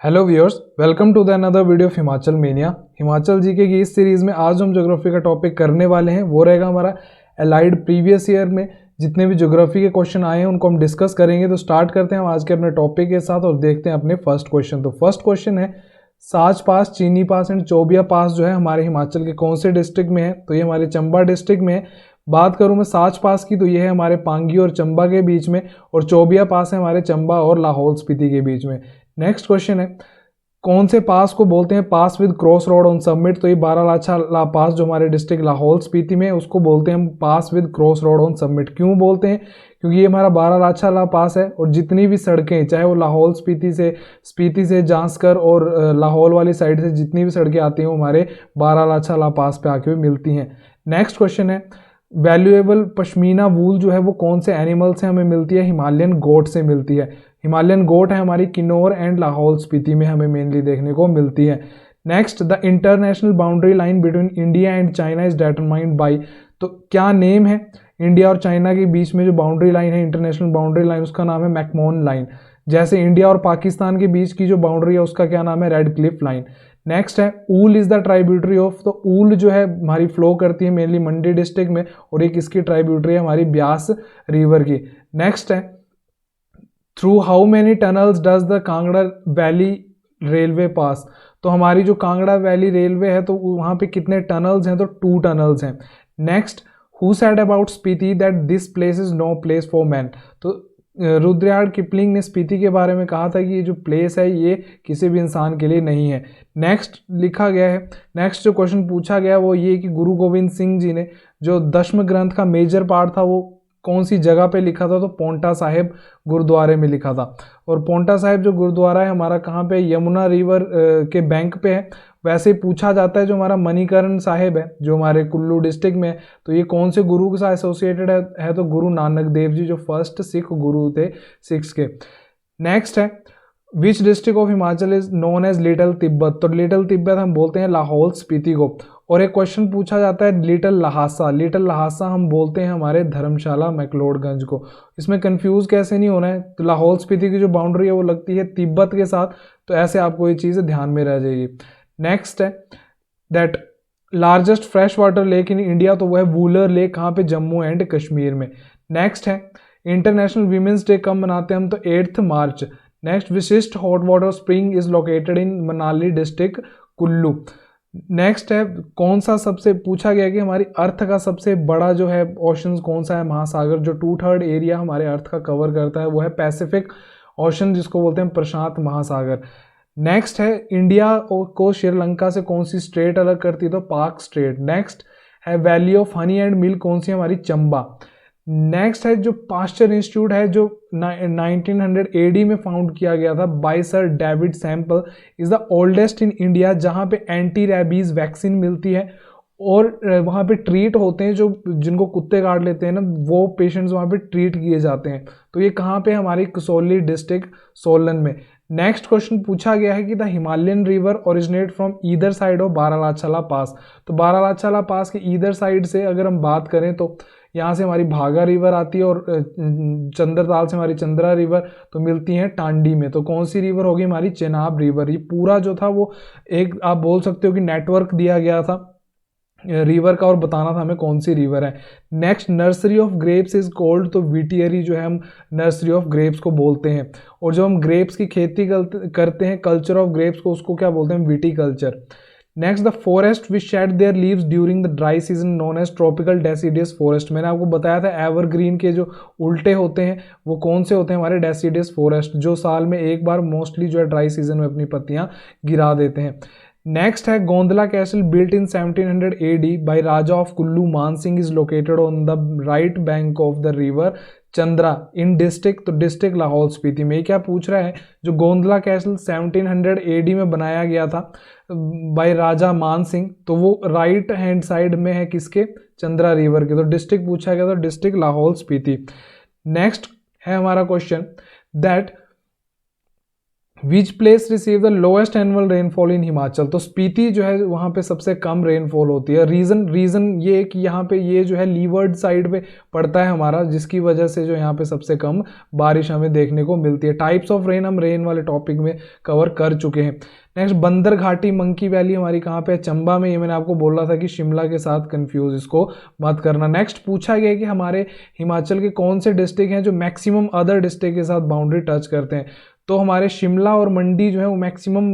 Hello viewers, welcome to the another video of Himachal mania. Himachal GK की इस series में आज हम ज्योग्राफी का टॉपिक करने वाले हैं। वो रहेगा हमारा अलाइड प्रीवियस ईयर में जितने भी ज्योग्राफी के क्वेश्चन आए हैं उनको हम डिस्कस करेंगे। तो स्टार्ट करते हैं हम आज के अपने टॉपिक के साथ और देखते हैं अपने फर्स्ट क्वेश्चन। तो फर्स्ट क्वेश्चन है, साच पास, चीनी पास एंड चौबिया पास जो है हमारे हिमाचल के कौन से डिस्ट्रिक्ट में है? तो ये हमारे चंबा डिस्ट्रिक्ट में है। बात करूं मैं साच पास की, तो ये है हमारे पांगी और चंबा के बीच में, और चौबिया पास है हमारे चंबा और लाहौल स्पीति के बीच में। नेक्स्ट क्वेश्चन है, कौन से पास को बोलते हैं pass with cross road on summit? तो ये बारालाचा पास जो हमारे डिस्ट्रिक्ट लाहौल स्पीति में है उसको बोलते हैं हम pass with cross road on summit. क्यों बोलते हैं? क्योंकि ये हमारा बारालाचा पास है और जितनी भी सड़कें, चाहे वो लाहौल स्पीति से जांसकर और लाहौल वाली साइड से जितनी भी सड़कें आती हैं वो हमारे बारालाचा पास पे आके मिलती हैं। नेक्स्ट क्वेश्चन है, वैल्यूएबल पश्मीना वूल जो है वो कौन से एनिमल से हमें मिलती है? हिमालयन गोट से मिलती है। हिमालयन गोट है हमारी किन्नौर एंड लाहौल स्पीति में हमें मेनली देखने को मिलती है। Next, the international boundary line between India and China is determined by. तो क्या नेम है इंडिया और चाइना के बीच में जो बाउंड्री लाइन है, इंटरनेशनल बाउंड्री लाइन, उसका नाम है मैकमोहन लाइन। जैसे इंडिया और पाकिस्तान के बीच की जो बाउंड्री है उसका क्या नाम है? Red Cliff line. नेक्स्ट है, ऊल इज द ट्राइब्यूटरी ऑफ। तो ऊल जो है हमारी फ्लो करती है मेनली मंडी डिस्ट्रिक्ट में और एक इसकी ट्राइब्यूटरी है हमारी ब्यास रिवर की। नेक्स्ट है, through how many tunnels does the Kangra valley railway pass? तो हमारी जो कांगड़ा वैली रेलवे है तो वहां पे कितने टनल्स हैं? तो 2 टनल्स हैं। Next, who said about Spiti that this place is no place for man? तो रुद्रयार्ड किपलिंग ने स्पीति के बारे में कहा था कि ये जो प्लेस है ये किसी भी इंसान के लिए नहीं है। नेक्स्ट लिखा गया है, नेक्स्ट जो क्वेश्चन पूछा गया वो ये कि गुरु गोविंद सिंह जी ने जो दशम ग्रंथ का मेजर पार्ट था वो कौन सी जगह पे लिखा था? तो पोंटा साहिब गुरुद्वारे में लिखा था। और पोंटा साहिब जो गुरुद्वारा है हमारा कहाँ पे? यमुना रिवर के बैंक पे है। वैसे ही पूछा जाता है जो हमारा मणिकरण साहिब है जो हमारे कुल्लू डिस्ट्रिक्ट में है, तो ये कौन से गुरु के साथ एसोसिएटेड है? तो गुरु नानक देव जी जो फर्स्ट सिख गुरु थे सिक्स के। नेक्स्ट है, which district of Himachal is known as little Tibet? तो लिटिल तिब्बत हम बोलते हैं लाहौल स्पीति को। और एक क्वेश्चन पूछा जाता है लिटिल लहासा, लिटिल लहासा हम बोलते हैं हमारे धर्मशाला मैक्लोडगंज को। इसमें कंफ्यूज कैसे नहीं होना है, तो लाहौल स्पीति की जो बाउंड्री है वो लगती है तिब्बत के साथ, तो ऐसे आपको ये चीज़ ध्यान में रह जाएगी। नेक्स्ट है that largest fresh water lake in India, तो वह है वूलर लेक, कहाँ पे? जम्मू एंड कश्मीर में। नेक्स्ट है, इंटरनेशनल वीमेंस डे कब मनाते हैं हम? तो 8 मार्च। नेक्स्ट, विशिष्ट hot water spring is located in Manali district Kullu. Next है, कौन सा सबसे पूछा गया कि हमारी अर्थ का सबसे बड़ा जो है ओशन कौन सा है? महासागर। जो 2/3 एरिया हमारे अर्थ का कवर करता है वो है पैसिफिक ओशन, जिसको बोलते हैं प्रशांत महासागर। नेक्स्ट है, इंडिया को श्रीलंका से कौन सी स्ट्रेट अलग करती है? तो पाक स्ट्रेट। नेक्स्ट है, valley of honey and milk कौन सी? हमारी चंबा। नेक्स्ट है, जो पास्चर इंस्टीट्यूट है जो 1900 एडी में फाउंड किया गया था by sir David Sample, is the oldest in India, जहां पे एंटी रैबीज वैक्सीन मिलती है और वहां पे ट्रीट होते हैं जो जिनको कुत्ते काट लेते हैं ना, वो पेशेंट्स वहां पे ट्रीट किए जाते हैं। तो ये कहाँ पे? हमारी कसौली डिस्ट्रिक्ट सोलन में। नेक्स्ट क्वेश्चन पूछा गया है कि the Himalayan river originate from either side of Baralacha pass? तो बारालाचा पास के ईदर साइड से अगर हम बात करें तो यहाँ से हमारी भागा रिवर आती है और चंद्रताल से हमारी चंद्रा रिवर तो मिलती है टांडी में। तो कौन सी रिवर होगी? हमारी चेनाब रिवर। ये पूरा जो था वो एक आप बोल सकते हो कि नेटवर्क दिया गया था रिवर का और बताना था हमें कौन सी रिवर है। Next, nursery of grapes is cold, तो वीटियरी जो है हम नर्सरी ऑफ ग्रेप्स को बोलते हैं। और जो हम ग्रेप्स की खेती करते हैं, कल्चर ऑफ ग्रेप्स को, उसको क्या बोलते हैं? Viticulture. Next, the forest which shed their leaves during the dry season known as tropical deciduous forest. मैंने आपको बताया था एवरग्रीन के जो उल्टे होते हैं वो कौन से होते हैं? हमारे डेसिडियस फॉरेस्ट, जो साल में एक बार मोस्टली जो है ड्राई सीजन में अपनी पत्तियां गिरा देते हैं। नेक्स्ट है, Gondla castle built in 1700 AD by Raja of Kullu Man Singh is located on the right bank of the river Chandra in district, तो डिस्ट्रिक्ट लाहौल स्पीति में। क्या पूछ रहा है, जो गोंदला कैसल 1700 AD में बनाया गया था बाय राजा मान सिंह, तो वो राइट हैंड साइड में है किसके? चंद्रा रिवर के। तो डिस्ट्रिक्ट पूछा गया, तो डिस्ट्रिक्ट लाहौल स्पीति। नेक्स्ट है हमारा question that which place receive the lowest annual rainfall in Himachal. तो स्पीति जो है वहाँ पे सबसे कम रेनफॉल होती है। रीज़न ये कि यहाँ पे ये जो है लीवर्ड साइड पे पड़ता है हमारा, जिसकी वजह से जो यहाँ पे सबसे कम बारिश हमें देखने को मिलती है। टाइप्स ऑफ रेन हम रेन वाले टॉपिक में कवर कर चुके हैं। नेक्स्ट, बंदर घाटी मंकी वैली हमारी कहाँ पे है? चंबा में। ये मैंने आपको बोला था कि शिमला के साथ कंफ्यूज इसको मत करना। नेक्स्ट पूछा गया कि हमारे हिमाचल के कौन से डिस्ट्रिक्ट हैं जो मैक्सिमम अदर डिस्ट्रिक्ट के साथ बाउंड्री टच करते हैं। तो हमारे शिमला और मंडी जो है वो मैक्सिमम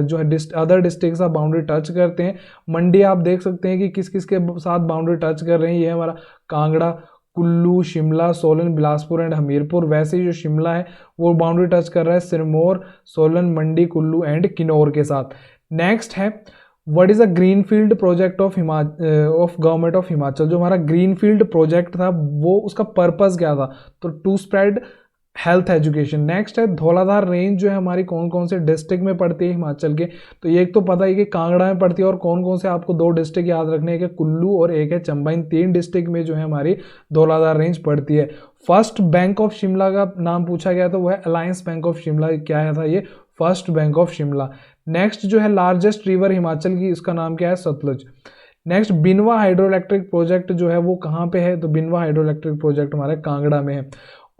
जो है अदर डिस्ट्रिक्ट के साथ बाउंड्री टच करते हैं। मंडी आप देख सकते हैं कि किस किस के साथ बाउंड्री टच कर रहे हैं। ये हमारा कांगड़ा, कुल्लू, शिमला, सोलन, बिलासपुर एंड हमीरपुर। वैसे ही जो शिमला है वो बाउंड्री टच कर रहा है सिरमौर, सोलन, मंडी, कुल्लू एंड किन्नौर के साथ। नेक्स्ट है, what is a green field project of government of Himachal. जो हमारा ग्रीन फील्ड प्रोजेक्ट था वो उसका पर्पस क्या था? तो to spread health education. Next है, धौलाधार रेंज जो है हमारी कौन कौन से डिस्ट्रिक्ट में पड़ती है हिमाचल के? तो ये एक तो पता है कि कांगड़ा में पड़ती है, और कौन कौन से आपको दो डिस्ट्रिक्ट याद रखने हैं, कुल्लू और एक है चंबा। इन 3 डिस्ट्रिक्ट में जो है हमारी धौलाधार रेंज पड़ती है। फर्स्ट बैंक ऑफ शिमला का नाम पूछा गया तो वह है अलायंस बैंक ऑफ शिमला। क्या है था ये? First bank of Shimla. Next जो है लार्जेस्ट रिवर हिमाचल की, इसका नाम क्या है? Sutlej. Next, Binwa hydro electric project जो है वो कहाँ पे है? तो बिनवा हाइड्रो इलेक्ट्रिक प्रोजेक्ट हमारे कांगड़ा में है।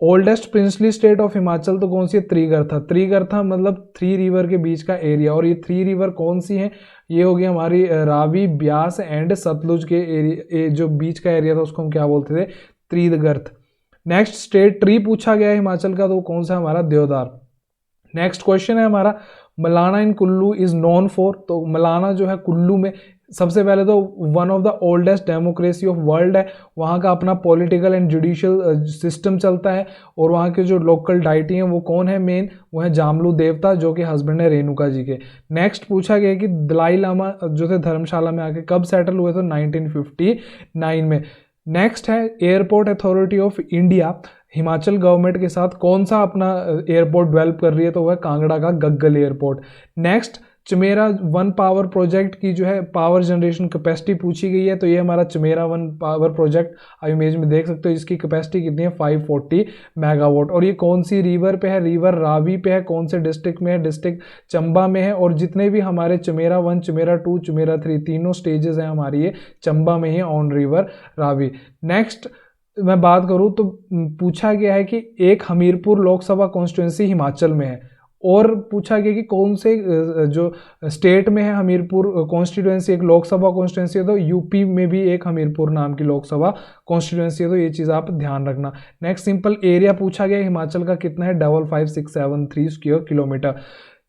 Oldest princely state of Himachal तो कौन सी है? त्रिगर्था। त्रिगर्था मतलब 3 रिवर के बीच का एरिया। और ये 3 रिवर कौन सी हैं? ये होगी हमारी रावी, ब्यास एंड सतलुज के एरिया, जो बीच का एरिया था उसको हम क्या बोलते थे? त्रिगर्थ। नेक्स्ट, स्टेट ट्री पूछा गया है हिमाचल का, तो कौन सा? हमारा देवदार। नेक्स्ट क्वेश्चन है हमारा, मलाना इन कुल्लू इज नोन फॉर। तो मलाना जो है कुल्लू में, सबसे पहले तो one of the oldest democracy of world है। वहाँ का अपना पॉलिटिकल एंड जुडिशियल सिस्टम चलता है। और वहाँ के जो लोकल डाइटी हैं वो कौन है मेन? वो है जामलू देवता, जो कि हस्बैंड है रेणुका जी के। नेक्स्ट पूछा गया कि दलाई लामा जो थे धर्मशाला में आके कब सेटल हुए? तो 1959 में। नेक्स्ट है, airport authority of India Himachal government के साथ कौन सा अपना एयरपोर्ट डेवलप कर रही है? तो वह कांगड़ा का Gaggal airport. Next, Chamera 1 power project की जो है पावर जनरेशन कैपेसिटी पूछी गई है। तो ये हमारा चमेरा 1 पावर प्रोजेक्ट आप इमेज में देख सकते हो, इसकी कैपेसिटी कितनी है? 540 मेगावाट। और ये कौन सी रिवर पे है? रिवर रावी पे है। कौन से डिस्ट्रिक्ट में है? डिस्ट्रिक्ट चंबा में है। और जितने भी हमारे चमेरा 1, चमेरा 2, चमेरा 3 तीनों स्टेजेस हैं हमारी ये चंबा में ही ऑन रिवर रावी। नेक्स्ट मैं बात करूं तो पूछा गया है कि एक हमीरपुर लोकसभा कॉन्स्टिट्यूंसी हिमाचल में है। और पूछा गया कि कौन से जो स्टेट में है हमीरपुर कॉन्स्टिट्यूंसी, एक लोकसभा कॉन्स्टिट्यूंसी है। तो यूपी में भी एक हमीरपुर नाम की लोकसभा कॉन्स्टिट्यूंसी है। तो ये चीज़ आप ध्यान रखना। नेक्स्ट, सिंपल एरिया पूछा गया हिमाचल का कितना है? 555673 square kilometre.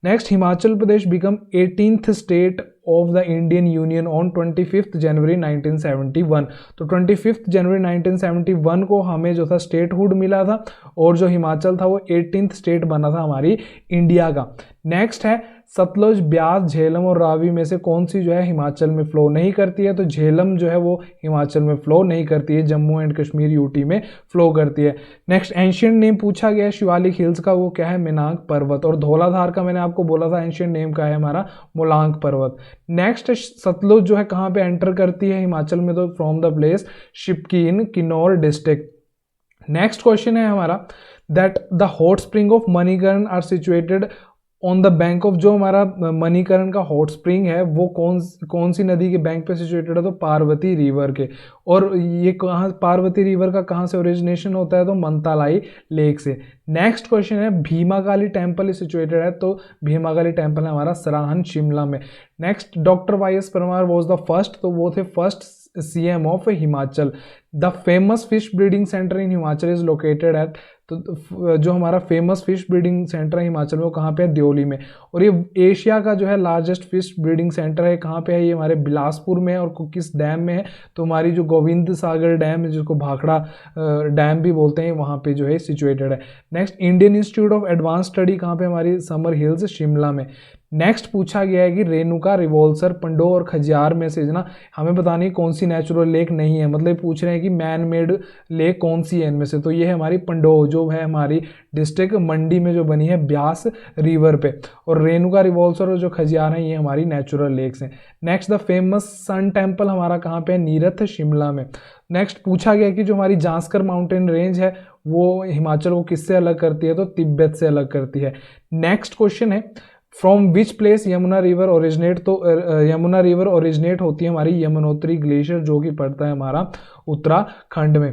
Next, Himachal Pradesh become 18th state of the Indian union on 25 जनवरी 1971। तो 25 जनवरी 1971 को हमें जो था स्टेटहुड मिला था, और जो हिमाचल था वो 18th स्टेट बना था हमारी इंडिया का। नेक्स्ट है, सतलुज, ब्यास, झेलम और रावी में से कौन सी जो है हिमाचल में फ्लो नहीं करती है? तो झेलम जो है वो हिमाचल में फ्लो नहीं करती है, जम्मू एंड कश्मीर यूटी में फ्लो करती है। नेक्स्ट, एंशियंट नेम पूछा गया है शिवालिक हिल्स का, वो क्या है? मेनांग पर्वत। और धौलाधार का मैंने आपको बोला था एंशियंट नेम का है हमारा मोलांग पर्वत। नेक्स्ट, सतलुज जो है कहाँ पे एंटर करती है हिमाचल में? तो from the place Shipki in Kinnaur district. Next question है हमारा, that the hot spring of Manikaran are situated on the bank of. जो हमारा मणिकर्ण का हॉट स्प्रिंग है वो कौन सी नदी के बैंक पे सिचुएटेड है? तो पार्वती रिवर के। और ये कहाँ, पार्वती रिवर का कहाँ से ओरिजिनेशन होता है? तो मंतालाई लेक से। नेक्स्ट क्वेश्चन है, भीमाकाली टेम्पल इज सिचुएटेड है। तो भीमाकाली टेम्पल है हमारा सराहन शिमला में। Next, doctor Y S. Parmar was the first, तो वो थे first CM of Himachal. The famous fish breeding centre in Himachal is located at. तो जो हमारा फेमस फिश ब्रीडिंग सेंटर है हिमाचल में वो कहाँ पे है? दियोली में। और ये एशिया का जो है लार्जेस्ट फिश ब्रीडिंग सेंटर है, कहाँ पे है? ये हमारे बिलासपुर में है। और किस डैम में है? तो हमारी जो गोविंद सागर डैम है, जिसको भाखड़ा डैम भी बोलते हैं, वहाँ पे जो है सिचुएटेड है। Next, Indian institute of advance study कहाँ पे? हमारी समर हिल्स शिमला में। नेक्स्ट पूछा गया है कि रेणुका, रिवोल्सर, पंडो और खजियार में से ना हमें बतानी कौन सी नेचुरल लेक नहीं है। मतलब पूछ रहे हैं कि मैन मेड लेक कौन सी है इनमें से? तो ये है हमारी पंडो, जो है हमारी डिस्ट्रिक्ट मंडी में जो बनी है ब्यास रिवर पे। और रेणुका रिवॉल्वर और जो खजियार हैं ये हमारी नेचुरल लेक्स हैं। Next the famous sun temple हमारा कहाँ पे है, नीरथ शिमला में। नेक्स्ट पूछा गया कि जो हमारी जांस्कर माउंटेन रेंज है वो हिमाचल को किससे अलग करती है, तो तिब्बत से अलग करती है। नेक्स्ट क्वेश्चन है from which place Yamuna river originate, तो यमुना रिवर ओरिजिनेट होती है हमारी यमुनोत्री ग्लेशियर जो कि पड़ता है हमारा उत्तराखंड में।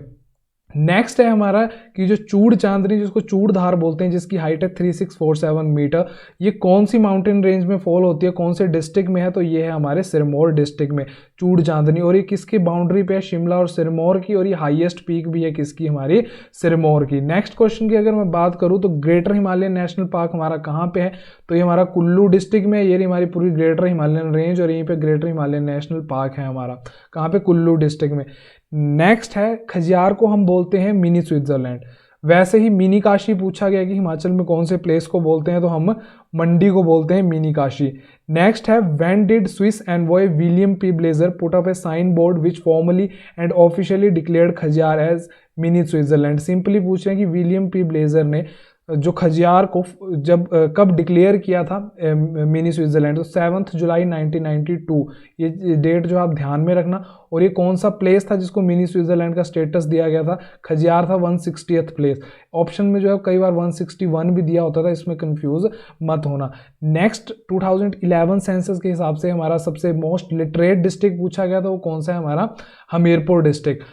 नेक्स्ट है हमारा कि जो चूड़ चांदनी जिसको चूड़धार बोलते हैं जिसकी हाइट है 3647 मीटर, ये कौन सी माउंटेन रेंज में फॉल होती है, कौन से डिस्ट्रिक्ट में है, तो ये है हमारे सिरमौर डिस्ट्रिक्ट में चूड़ चांदनी। और ये किसकी बाउंड्री पे है, शिमला और सिरमौर की, और ये हाईएस्ट पीक भी है किसकी, हमारी सिरमौर की। नेक्स्ट क्वेश्चन की अगर मैं बात करूँ तो ग्रेटर हिमालयन नेशनल पार्क हमारा कहाँ पे है, तो ये हमारा कुल्लू डिस्ट्रिक्ट में, ये हमारी पूरी ग्रेटर हिमालयन रेंज और यहीं पे ग्रेटर हिमालयन नेशनल पार्क है हमारा, कहाँ पे, कुल्लू डिस्ट्रिक्ट में। नेक्स्ट है खजियार को हम बोलते हैं मिनी स्विट्जरलैंड। वैसे ही मिनी काशी पूछा गया कि हिमाचल में कौन से प्लेस को बोलते हैं, तो हम मंडी को बोलते हैं मिनी काशी। नेक्स्ट है when did Swiss envoy William P Blazer put up a sign board which formally and officially declared Khajjiar as mini Switzerland. Simply पूछ रहे हैं कि विलियम पी ब्लेजर ने जो खजियार को जब कब डिक्लेयर किया था मिनी स्विट्जरलैंड, तो 7 जुलाई 1992, ये डेट जो आप ध्यान में रखना। और ये कौन सा प्लेस था जिसको मिनी स्विट्जरलैंड का स्टेटस दिया गया था, खजियार था 160th प्लेस। ऑप्शन में जो है कई बार 161 भी दिया होता था, इसमें कंफ्यूज मत होना। नेक्स्ट 2011 सेंसस के हिसाब से हमारा सबसे मोस्ट लिटरेट डिस्ट्रिक्ट पूछा गया था, वो कौन सा है, हमारा हमीरपुर डिस्ट्रिक्ट।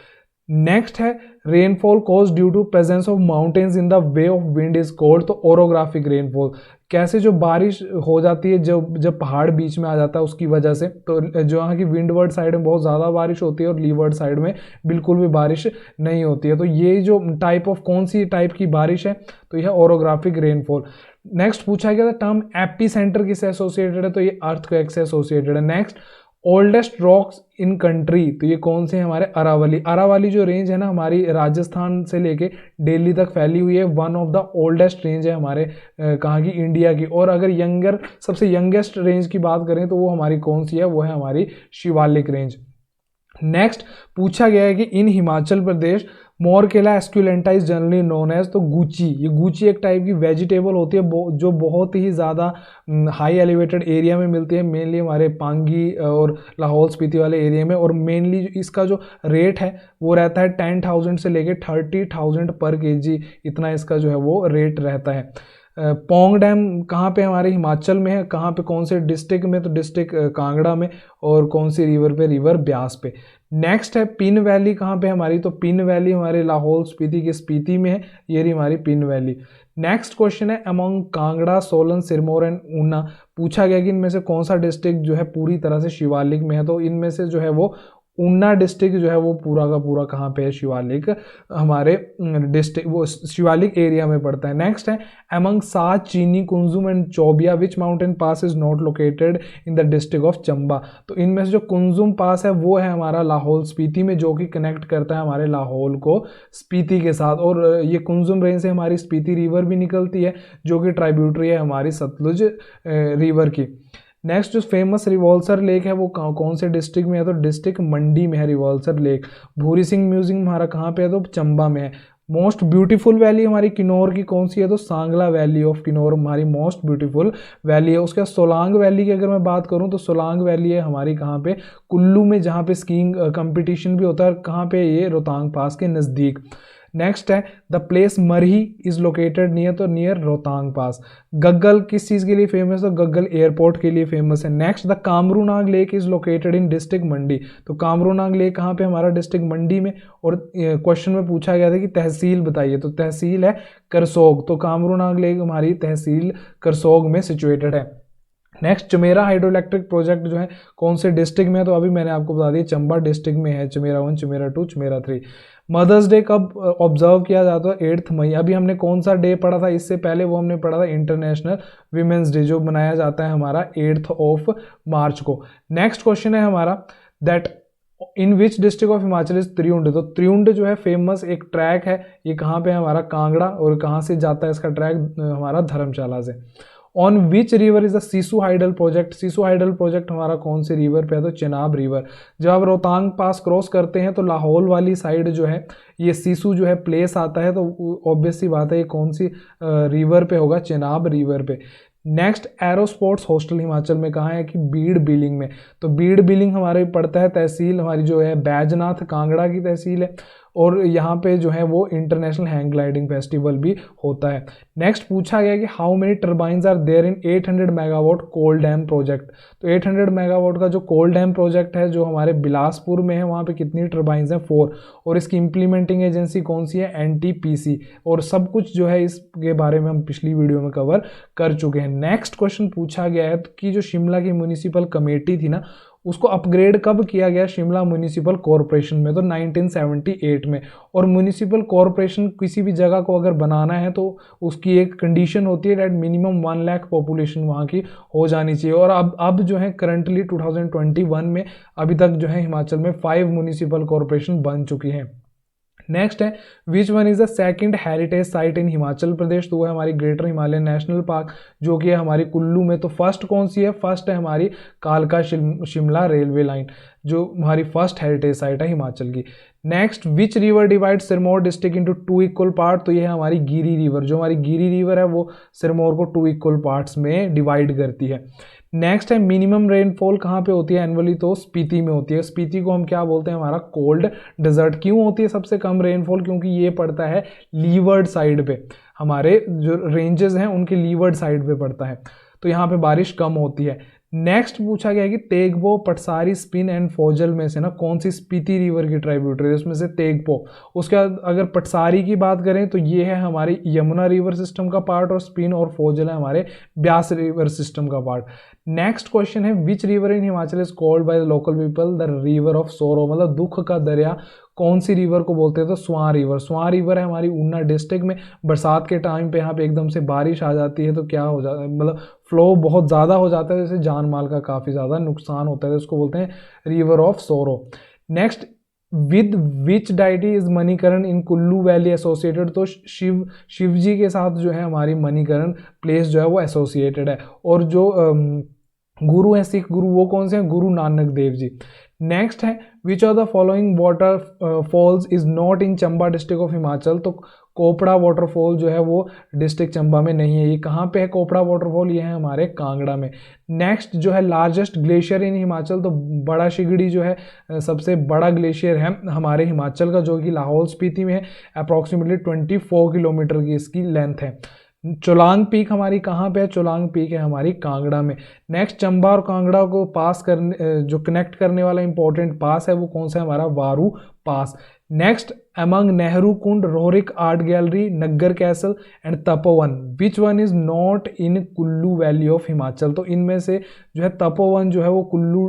नेक्स्ट है rainfall cause due to presence of mountains in the way of wind is called, तो ओरोग्राफिक रेनफॉल। कैसे जो बारिश हो जाती है जब पहाड़ बीच में आ जाता है उसकी वजह से, तो जो यहाँ की विंडवर्ड साइड में बहुत ज़्यादा बारिश होती है और लीवर्ड साइड में बिल्कुल भी बारिश नहीं होती है। तो ये जो टाइप ऑफ कौन सी टाइप की बारिश है, तो यह ओरोग्राफिक रेनफॉल। नेक्स्ट पूछा गया था टर्म एपी सेंटर किससे एसोसिएटेड है, तो ये अर्थक्वेक से एसोसिएटेड है। Next oldest rocks in country, तो ये कौन से हैं, हमारे अरावली। अरावली जो रेंज है ना हमारी राजस्थान से लेके दिल्ली तक फैली हुई है, one of the oldest range है हमारे कहाँ की, इंडिया की। और अगर सबसे यंगेस्ट रेंज की बात करें तो वो हमारी कौन सी है, वो है हमारी शिवालिक रेंज। नेक्स्ट पूछा गया है कि इन हिमाचल प्रदेश मोरकेला एस्क्यूलेंटा इज जनरली नोन एज, तो गूची। ये गूची एक टाइप की वेजिटेबल होती है जो बहुत ही ज़्यादा हाई एलिवेटेड एरिया में मिलती है, मेनली हमारे पांगी और लाहौल स्पीति वाले एरिया में। और मेनली इसका जो रेट है वो रहता है 10,000 से लेके 30,000 पर केजी, इतना इसका जो है वो रेट रहता है। पौंग डैम कहाँ पे हमारे हिमाचल में है, कहाँ पे, कौन से डिस्ट्रिक्ट में, तो डिस्ट्रिक्ट कांगड़ा में। और कौन सी रिवर पे, रिवर ब्यास पे। नेक्स्ट है पिन वैली कहाँ पे हमारी, तो पिन वैली हमारे लाहौल स्पीति के स्पीति में है, ये रही हमारी पिन वैली। नेक्स्ट क्वेश्चन है अमंग कांगड़ा, सोलन, सिरमौर एंड ऊना, पूछा गया कि इनमें से कौन सा डिस्ट्रिक्ट जो है पूरी तरह से शिवालिक में है, तो इनमें से जो है वो ऊना डिस्ट्रिक्ट जो है वो पूरा का पूरा कहाँ पे है, शिवालिक हमारे डिस्ट्रिक्ट, वो शिवालिक एरिया में पड़ता है। नेक्स्ट है among Sach, Chini, Kunzum and Chobia which mountain pass is not located in the district of Chamba, तो इनमें से जो कुंजुम पास है वो है हमारा लाहौल स्पीति में, जो कि कनेक्ट करता है हमारे लाहौल को स्पीति के साथ। और ये कुंजुम रेंज से हमारी स्पीति रिवर भी निकलती है जो कि ट्राइब्यूटरी है हमारी सतलुज रिवर की। नेक्स्ट जो फेमस रिवॉल्सर लेक है वो कौन से डिस्ट्रिक्ट में है, तो डिस्ट्रिक्ट मंडी में है रिवॉल्सर लेक। भूरी सिंह म्यूजियम हमारा कहाँ पे है, तो चंबा में है। मोस्ट ब्यूटीफुल वैली हमारी किन्नौर की कौन सी है, तो सांगला वैली ऑफ किन्नौर हमारी मोस्ट ब्यूटीफुल वैली है। उसके बाद सोलांग वैली की अगर मैं बात करूं तो सोलांग वैली है हमारी कहाँ पे, कुल्लू में, जहाँ पे स्कीइंग कंपटीशन भी होता है। कहाँ पे, ये रोहतांग पास के नज़दीक। नेक्स्ट है द प्लेस मरही इज लोकेटेड नियर, तो नियर रोहतांग पास। गग्गल किस चीज़ के लिए फेमस है, गग्गल एयरपोर्ट के लिए फेमस है। Next the Kamrunag lake is located in district Mandi, तो कामरूनाग लेक कहाँ पे, हमारा डिस्ट्रिक्ट मंडी में। और क्वेश्चन में पूछा गया था कि तहसील बताइए, तो तहसील है करसोग, तो कामरूनाग लेक हमारी तहसील करसोग में सिचुएटेड है। Next Chamera hydro electric project जो है कौन से डिस्ट्रिक्ट में है, तो अभी मैंने आपको बता दिया चंबा डिस्ट्रिक्ट में है, चमेरा 1, चमेरा 2, चमेरा 3। मदर्स डे कब ऑब्जर्व किया जाता है, 8 मई। अभी हमने कौन सा डे पढ़ा था इससे पहले, वो हमने पढ़ा था इंटरनेशनल वीमेंस डे, जो मनाया जाता है हमारा 8 मार्च को। नेक्स्ट क्वेश्चन है हमारा that in which district of Himachal is Triund, तो त्रियुंड जो है फेमस एक ट्रैक है, ये कहाँ पे है, हमारा कांगड़ा। और कहाँ से जाता है इसका ट्रैक, हमारा धर्मशाला से। On which river is the Sissu hydel project, Sissu hydel project हमारा कौन से रिवर पे है, तो चेनाब रिवर। जब आप रोहतांग पास क्रॉस करते हैं तो लाहौल वाली साइड जो है ये सिसु जो है प्लेस आता है, तो ऑब्वियस सी बात है ये कौन सी रिवर पे होगा, चेनाब रिवर पे। Next aero sports hostel Himachal में कहाँ है कि बीड़ बिलिंग में। तो बीड़ बिलिंग हमारे पड़ता है, तहसील हमारी जो है बैजनाथ कांगड़ा की तहसील है, और यहाँ पे जो है वो इंटरनेशनल हैंग ग्लाइडिंग फेस्टिवल भी होता है। नेक्स्ट पूछा गया कि how many turbines are there in 800 megawatt Kol dam project. तो 800 मेगावाट का जो कोल डैम प्रोजेक्ट है जो हमारे बिलासपुर में है, वहाँ पे कितनी टर्बाइंस हैं, 4। और इसकी इंप्लीमेंटिंग एजेंसी कौन सी है, NTPC। और सब कुछ जो है इसके बारे में हम पिछली वीडियो में कवर कर चुके हैं। नेक्स्ट क्वेश्चन पूछा गया है कि जो शिमला की म्यूनिसिपल कमेटी थी ना, उसको अपग्रेड कब किया गया शिमला म्यूनिसिपल कॉरपोरेशन में, तो 1978 में। और म्यूनिसिपल कॉरपोरेशन किसी भी जगह को अगर बनाना है तो उसकी एक कंडीशन होती है दैट मिनिमम 1 लाख पॉपुलेशन वहाँ की हो जानी चाहिए। और अब जो है करंटली 2021 में अभी तक जो है हिमाचल में 5 म्यूनिसिपल कॉरपोरेशन बन चुकी हैं। नेक्स्ट है which one is the second heritage site in Himachal Pradesh, तो वो है हमारी ग्रेटर हिमालयन नेशनल पार्क जो कि है हमारी कुल्लू में। तो फर्स्ट कौन सी है, फर्स्ट है हमारी कालका शिमला रेलवे लाइन जो हमारी फर्स्ट हेरिटेज साइट है हिमाचल की। Next which river divide Sirmaur district into 2 equal part, तो ये है हमारी गिरी रिवर। जो हमारी गिरी रिवर है वो सिरमौर को 2 इक्वल पार्ट्स में डिवाइड करती है। नेक्स्ट है मिनिमम रेनफॉल कहाँ पे होती है एनुअली, तो स्पीति में होती है। स्पीति को हम क्या बोलते हैं, हमारा कोल्ड डेजर्ट। क्यों होती है सबसे कम रेनफॉल, क्योंकि ये पड़ता है लीवर्ड साइड पे, हमारे जो रेंजेस हैं उनके लीवर्ड साइड पे पड़ता है, तो यहाँ पे बारिश कम होती है। नेक्स्ट पूछा गया है कि तेगबो, पटसारी, स्पिन एंड फोजल में से ना कौन सी स्पीति रिवर की ट्राइब्यूटरी है, उसमें से तेगबो। उसके बाद अगर पटसारी की बात करें तो ये है हमारी यमुना रिवर सिस्टम का पार्ट, और स्पिन और फोजल है हमारे ब्यास रिवर सिस्टम का पार्ट। नेक्स्ट क्वेश्चन है which river in Himachal is called by the local people the river of सोरो, मतलब दुख का दरिया कौन सी रिवर को बोलते हैं, तो स्वां रिवर। स्वां रिवर है हमारी ऊना डिस्ट्रिक्ट में। बरसात के टाइम पे यहाँ पे एकदम से बारिश आ जाती है तो क्या हो जाता है, मतलब फ्लो बहुत ज़्यादा हो जाता है, जैसे जान माल का काफ़ी ज़्यादा नुकसान होता है, तो उसको बोलते हैं रिवर ऑफ सोरो। Next with which deity is Manikaran in Kullu valley associated, तो शिव जी के साथ जो है हमारी मणिकरण प्लेस जो है वो एसोसिएटेड है। और जो गुरु हैं सिख गुरु वो कौन से हैं, गुरु नानक देव जी। नेक्स्ट है which of the following water falls is not in Chamba district of Himachal, तो कोपड़ा वाटरफॉल जो है वो डिस्ट्रिक्ट चंबा में नहीं है। ये कहाँ पे है कोपड़ा वाटरफॉल, ये है हमारे कांगड़ा में। नेक्स्ट जो है लार्जेस्ट ग्लेशियर इन हिमाचल, तो बड़ा शिगड़ी जो है सबसे बड़ा ग्लेशियर है हमारे हिमाचल का, जो कि लाहौल स्पीति में है। अप्रॉक्सीमेटली 24 किलोमीटर की इसकी लेंथ है। चोलांग पीक हमारी कहाँ पे है, चोलांग पीक है हमारी कांगड़ा में। नेक्स्ट चंबा और कांगड़ा को पास करने जो कनेक्ट करने वाला इंपॉर्टेंट पास है वो कौन सा है, हमारा Waru pass. Next among Nehru Kund, Roerich art gallery, Naggar castle and Tapovan which one is not in Kullu valley of Himachal, तो इनमें से जो है तपोवन जो है वो कुल्लू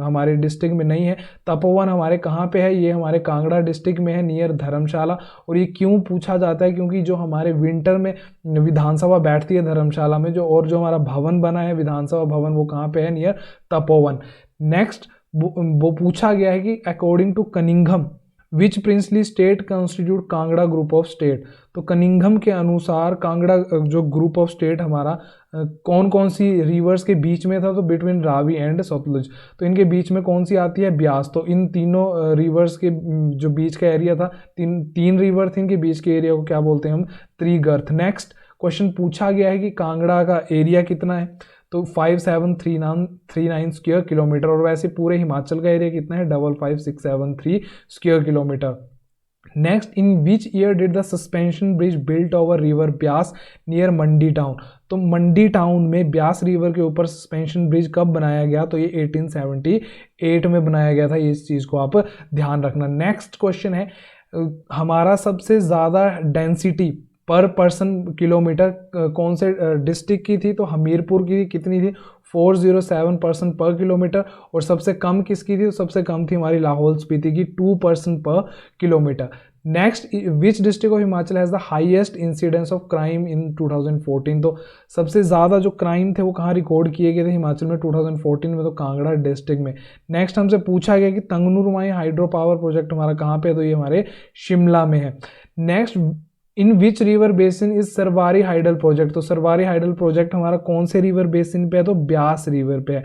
हमारे डिस्ट्रिक्ट में नहीं है। तपोवन हमारे कहाँ पे है, ये हमारे कांगड़ा डिस्ट्रिक्ट में है नियर धर्मशाला। और ये क्यों पूछा जाता है, क्योंकि जो हमारे विंटर में विधानसभा बैठती है धर्मशाला में, जो हमारा भवन बना है विधानसभा भवन, वो कहाँ पे है, नियर तपोवन। नेक्स्ट वो पूछा गया है कि according to Cunningham which princely state constitute Kangra group of state, तो कनिंघम के अनुसार कांगड़ा जो ग्रुप ऑफ स्टेट हमारा कौन कौन सी रिवर्स के बीच में था, तो बिटवीन रावी एंड सतलुज। तो इनके बीच में कौन सी आती है, ब्यास। तो इन तीनों रिवर्स के जो बीच का एरिया था, तीन रिवर थे, इनके बीच के एरिया को क्या बोलते हैं हम, त्रिगर्त। नेक्स्ट क्वेश्चन पूछा गया है कि कांगड़ा का एरिया कितना है, तो 5739 स्क्वायर किलोमीटर। और वैसे पूरे हिमाचल का एरिया कितना है, 55673 square kilometre. Next in which year did the suspension bridge built over river Beas near Mandi town, तो मंडी टाउन में ब्यास रिवर के ऊपर सस्पेंशन ब्रिज कब बनाया गया, तो ये 1878 में बनाया गया था। ये इस चीज़ को आप ध्यान रखना। नेक्स्ट क्वेश्चन है हमारा सबसे ज़्यादा डेंसिटी पर पर्सन किलोमीटर कौन से डिस्ट्रिक्ट की थी, तो हमीरपुर की कितनी थी, 407 पर्सन पर किलोमीटर। और सबसे कम किसकी थी, तो सबसे कम थी हमारी लाहौल स्पीति की 2 पर्सन पर kilometre. Next which district of Himachal has the highest incidence of crime इन 2014, तो सबसे ज़्यादा जो क्राइम थे वो कहाँ रिकॉर्ड किए गए थे हिमाचल में 2014 में, तो कांगड़ा डिस्ट्रिक्ट में। नेक्स्ट हमसे पूछा गया कि तंगनूर माई हाइड्रो पावर प्रोजेक्ट हमारा कहाँ पे है, तो ये हमारे शिमला में है। Next in which river basin is Sarwari hydel project, तो सरवारी हाइडल प्रोजेक्ट हमारा कौन से रिवर बेसिन पे है, तो ब्यास रिवर पे है।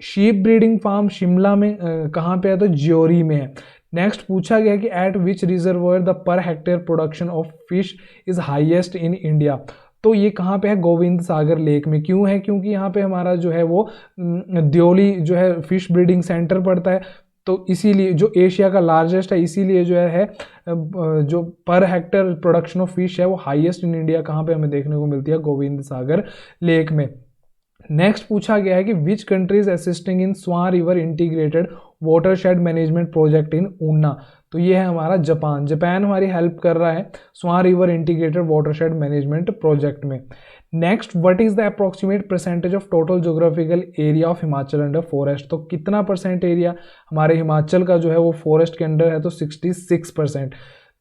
शीप ब्रीडिंग फार्म शिमला में कहाँ पे है, तो ज्योरी में है। नेक्स्ट पूछा गया कि eight which reservoir the per hectare production of fish is highest in India, तो ये कहाँ पे है, गोविंद सागर लेक में। क्यों है, क्योंकि यहाँ पे हमारा जो है वो द्योली जो है फिश ब्रीडिंग सेंटर पड़ता है, तो इसीलिए जो एशिया का लार्जेस्ट है, इसीलिए जो है जो per hectare production of fish है वो हाईएस्ट इन इंडिया कहाँ पे हमें देखने को मिलती है, गोविंद सागर लेक में। नेक्स्ट पूछा गया है कि which country is assisting in Swan river integrated watershed management project in Una, तो ये है हमारा जापान। जापान हमारी हेल्प कर रहा है Swan river integrated watershed management project में। Next, what is the approximate percentage of total geographical area of Himachal under forest, तो कितना परसेंट एरिया हमारे हिमाचल का जो है वो फॉरेस्ट के अंडर है, तो 66%।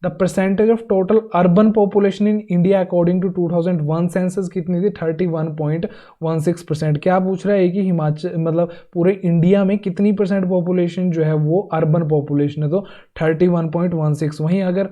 The percentage of total urban population in India according to 2001 census कितनी थी, 31.16%। क्या पूछ रहा है कि हिमाचल मतलब पूरे इंडिया में कितनी परसेंट पॉपुलेशन जो है वो अर्बन पॉपुलेशन है, तो 31.16। वहीं अगर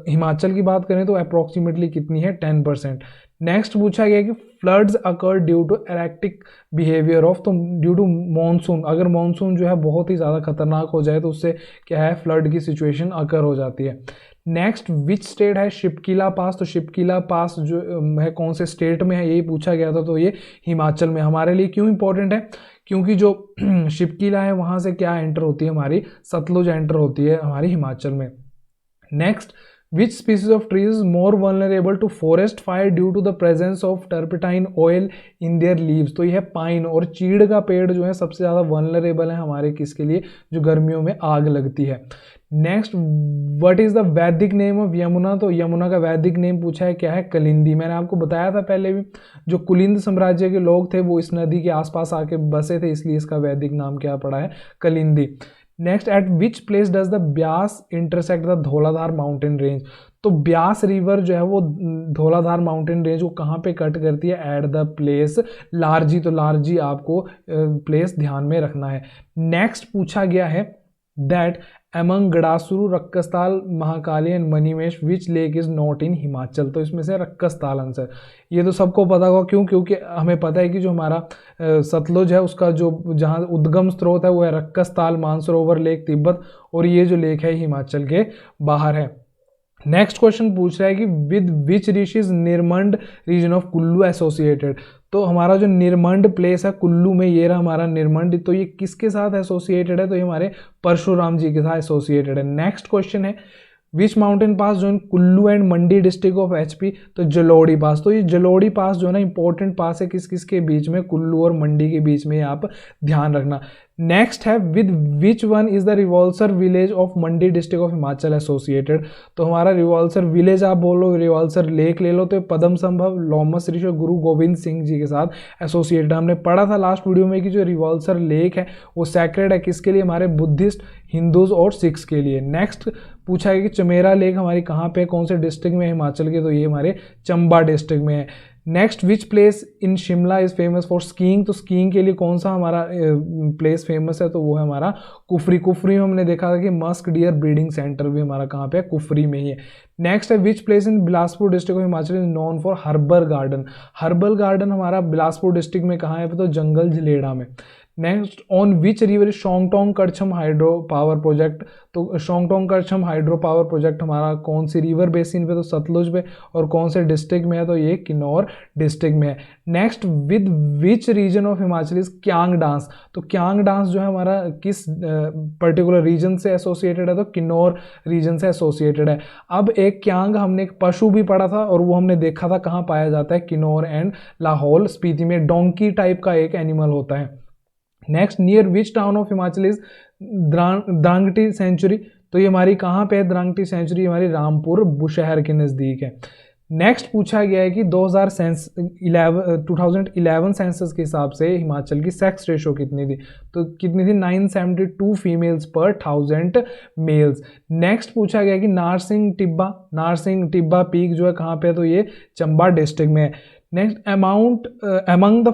हिमाचल की बात करें तो अप्रॉक्सीमेटली कितनी है, 10%। नेक्स्ट पूछा गया कि floods occur due to erratic behaviour of, तो ड्यू टू मॉनसून, अगर मॉनसून जो है बहुत ही ज़्यादा खतरनाक हो जाए तो उससे क्या है, फ्लड की सिचुएशन अकर हो जाती है। नेक्स्ट, विच स्टेट है शिपकीला पास, तो शिपकीला पास जो है कौन से स्टेट में है, यही पूछा गया था, तो ये हिमाचल में। हमारे लिए क्यों इंपॉर्टेंट है, क्योंकि जो शिपकीला है वहाँ से क्या एंटर होती है, हमारी सतलुज एंटर होती है हमारी हिमाचल में। Next, which species of trees is more vulnerable to forest fire due to the presence of turpentine oil in their leaves, तो यह पाइन और चीड़ का पेड़ जो है सबसे ज़्यादा वल्नरेबल है हमारे किसके लिए, जो गर्मियों में आग लगती है। नेक्स्ट, व्हाट इज द वैदिक नेम ऑफ यमुना, तो यमुना का वैदिक नेम पूछा है, क्या है, कलिंदी। मैंने आपको बताया था पहले भी, जो कुलिंद साम्राज्य के लोग थे वो इस नदी के आसपास आके बसे थे, इसलिए इसका वैदिक नाम क्या पड़ा है, Kalindi. Next, eight which place does the Beas intersect the Dhauladhar mountain range, तो ब्यास रिवर जो है वो धौलाधार माउंटेन रेंज को कहाँ पे कट करती है, एट द प्लेस लारजी, तो लारजी आपको प्लेस ध्यान में रखना है। नेक्स्ट पूछा गया है that among Gadasaru, Rakkastal, Mahakali and Manimahesh which lake is not in Himachal, तो इसमें से रक्कसताल आंसर। ये तो सबको पता होगा, क्यों, क्योंकि हमें पता है कि जो हमारा सतलुज है उसका जो जहाँ उद्गम स्रोत है वो है रक्कसताल, मानसरोवर लेक, तिब्बत, और ये जो लेक है हिमाचल के बाहर है। नेक्स्ट क्वेश्चन पूछ रहा है कि विद विच ऋषिज Nirmand region of Kullu associated, तो हमारा जो निर्मंड प्लेस है कुल्लू में, ये रहा हमारा निर्मंड, तो ये किसके साथ एसोसिएटेड है, तो ये हमारे परशुराम जी के साथ एसोसिएटेड है। नेक्स्ट क्वेश्चन है विच माउंटेन पास जो in Kullu and Mandi district of HP, तो जलोड़ी पास, तो ये जलोड़ी पास जो है ना इंपॉर्टेंट पास है किस किस के बीच में, कुल्लू और मंडी के बीच में, आप ध्यान रखना। नेक्स्ट है with which one is the Rewalsar village of Mandi district of Himachal associated, तो हमारा रिवॉल्सर विलेज आप बोलो, रिवॉल्सर लेक ले लो, तो पद्म संभव, लोमस ऋषि, गुरु गोविंद सिंह जी के साथ एसोसिएटेड। हमने पढ़ा था लास्ट वीडियो में कि जो रिवॉल्सर लेक है वो सैक्रेड है किसके लिए, हमारे बुद्धिस्ट, हिंदूज और सिख्स के लिए। नेक्स्ट पूछा है कि चमेरा लेक हमारी कहाँ पे, कौन से डिस्ट्रिक्ट में, हिमाचल के, तो ये हमारे चंबा डिस्ट्रिक्ट में है। Next, which place in Shimla is famous for skiing, तो स्कीइंग के लिए कौन सा हमारा प्लेस फेमस है, तो वो है हमारा कुफरी। कुफरी में हमने देखा था कि मस्क डियर ब्रीडिंग सेंटर भी हमारा कहाँ पे है, कुफरी में ही है। नेक्स्ट है which place in Bilaspur district of Himachal is known for herbal garden, herbal garden हमारा बिलासपुर डिस्ट्रिक्ट में कहाँ है, तो जंगल झलेड़ा में। Next, on which river is Shongtong Karcham hydro power project, तो Shongtong Karcham hydro power project हमारा कौन सी रिवर बेसिन पे, तो सतलुज पे, और कौन से डिस्ट्रिक्ट में है, तो ये किन्नौर डिस्ट्रिक्ट में है। Next, with which region of Himachal is Kiang dance, तो क्यांग डांस जो है हमारा किस पर्टिकुलर रीजन से एसोसिएटेड है, तो किन्नौर रीजन से एसोसिएटेड है। अब एक क्यांग हमने एक पशु भी पढ़ा था और वो हमने देखा था कहाँ पाया जाता है, किन्नौर एंड लाहौल स्पीति में, डोंकी टाइप का एक एनिमल होता है। Next, near which town of Himachal is Daranghati sanctuary, तो ये हमारी कहाँ पे है द्रांगटी सेंचुरी, हमारी रामपुर बुशहर के नज़दीक है। नेक्स्ट पूछा गया है कि 2011 सेंसस के हिसाब से हिमाचल की सेक्स रेशो कितनी थी, तो कितनी थी, 972 फीमेल्स पर 1000 मेल्स। नेक्स्ट पूछा गया कि नारसिंह टिब्बा पीक जो है कहाँ पे है, तो ये चंबा डिस्ट्रिक्ट में है। Next, among the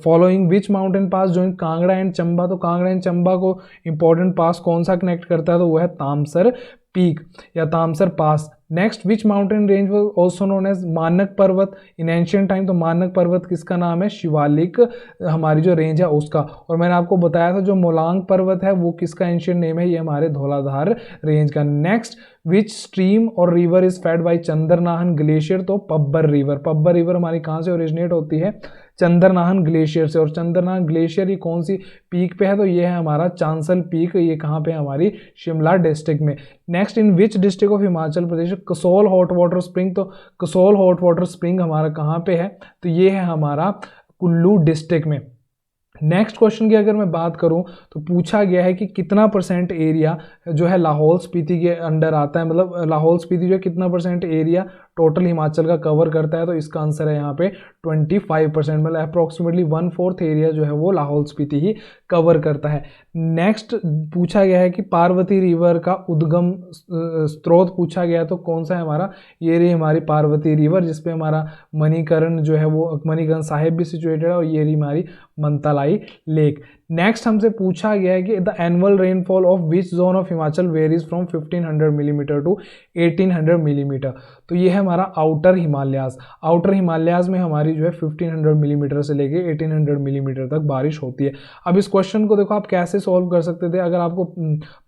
following which mountain pass जो कांगड़ा एंड चंबा, तो कांगड़ा एंड चंबा को इंपॉर्टेंट पास कौन सा कनेक्ट करता है, तो वो है तामसर पीक या Tamsar pass. Next which mountain range was also known as Manak Parvat in ancient time. तो मानक पर्वत किसका नाम है? शिवालिक हमारी जो रेंज है उसका। और मैंने आपको बताया था जो मोलांग पर्वत है वो किसका एंशियंट नेम है? ये हमारे धौलाधार रेंज का। नेक्स्ट विच स्ट्रीम और river is fed by Chandranahan glacier. तो पब्बर रिवर। पब्बर रिवर हमारी कहाँ से ओरिजिनेट होती है? चंद्रनाहन ग्लेशियर से। और चंद्रनाहन ग्लेशियर ये कौन सी पीक पे है? तो ये है हमारा चांसल पीक। ये कहाँ पे? हमारी शिमला डिस्ट्रिक्ट में। Next in which district of Himachal Pradesh Kasol hot water spring. तो कसोल हॉट वाटर स्प्रिंग हमारा कहाँ पे है? तो ये है हमारा कुल्लू डिस्ट्रिक्ट में। नेक्स्ट क्वेश्चन की अगर मैं बात करूं तो पूछा गया है कि कितना परसेंट एरिया जो है लाहौल स्पीति के अंडर आता है, मतलब लाहौल स्पीति जो है कितना परसेंट एरिया टोटल हिमाचल का कवर करता है। तो इसका आंसर है यहाँ पे 25%, मतलब अप्रॉक्सीमेटली 1/4 एरिया जो है वो लाहौल स्पीति ही कवर करता है। नेक्स्ट पूछा गया है कि पार्वती रिवर का उद्गम स्रोत पूछा गया, तो कौन सा है हमारा? ये रही हमारी पार्वती रिवर, जिसपे हमारा मणिकरण जो है वो मणिकरण साहिब भी सिचुएटेड है, और ये रही हमारी मंतालाई लेक। नेक्स्ट हमसे पूछा गया है कि the annual rainfall of which zone of Himachal varies from 1500 millimetre to 1800 millimetre. तो ये है हमारा आउटर हिमालयाज। आउटर हिमालयाज में हमारी जो है 1500 मिलीमीटर से लेके 1800 मिलीमीटर तक बारिश होती है। अब इस क्वेश्चन को देखो आप कैसे सॉल्व कर सकते थे। अगर आपको